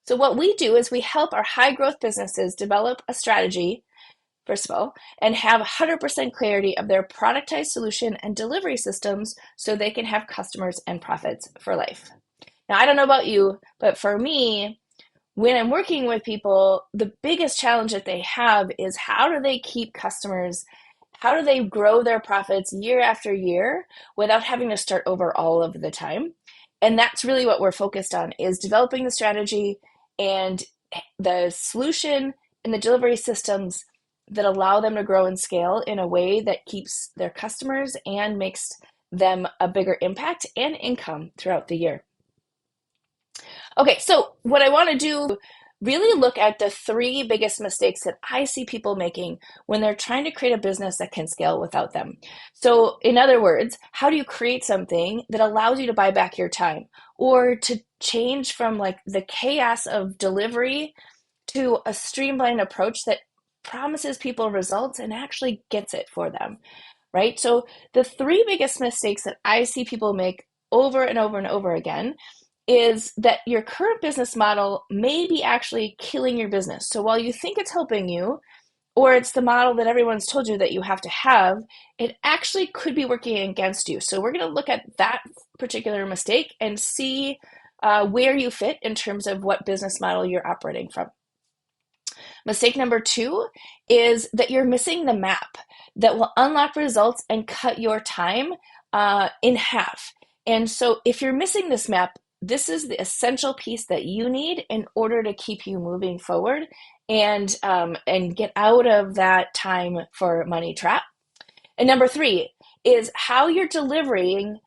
So what we do is we help our high growth businesses develop a strategy, first of all, and have 100% clarity of their productized solution and delivery systems so they can have customers and profits for life. Now, I don't know about you, but for me, when I'm working with people, the biggest challenge that they have is how do they keep customers? How do they grow their profits year after year without having to start over all of the time? And that's really what we're focused on is developing the strategy and the solution and the delivery systems that allow them to grow and scale in a way that keeps their customers and makes them a bigger impact and income throughout the year. Okay, so what I want to do really look at the three biggest mistakes that I see people making when they're trying to create a business that can scale without them. So, in other words, how do you create something that allows you to buy back your time or to change from like the chaos of delivery to a streamlined approach that promises people results and actually gets it for them, right? So, the three biggest mistakes that I see people make over and over and over again is that your current business model may be actually killing your business. So while you think it's helping you, or it's the model that everyone's told you that you have to have, it actually could be working against you. So we're going to look at that particular mistake and see where you fit in terms of what business model you're operating from. Mistake number two is that you're missing the map that will unlock results and cut your time in half. And so if you're missing this map, this is the essential piece that you need in order to keep you moving forward and get out of that time for money trap. And number three is how you're delivering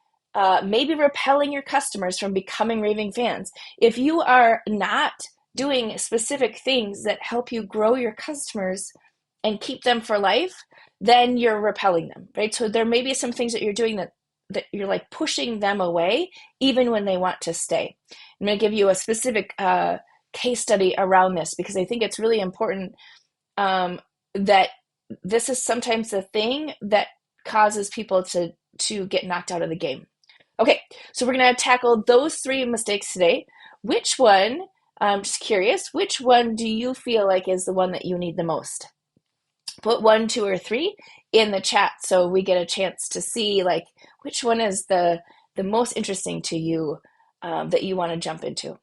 maybe repelling your customers from becoming raving fans. If you are not doing specific things that help you grow your customers and keep them for life, then you're repelling them, right? So there may be some things that you're doing that you're like pushing them away, even when they want to stay. I'm going to give you a specific case study around this because I think it's really important that this is sometimes the thing that causes people to get knocked out of the game. Okay, so we're going to tackle those three mistakes today. Which one, I'm just curious, which one do you feel like is the one that you need the most? Put one, two, or three in the chat so we get a chance to see like which one is the most interesting to you that you want to jump into.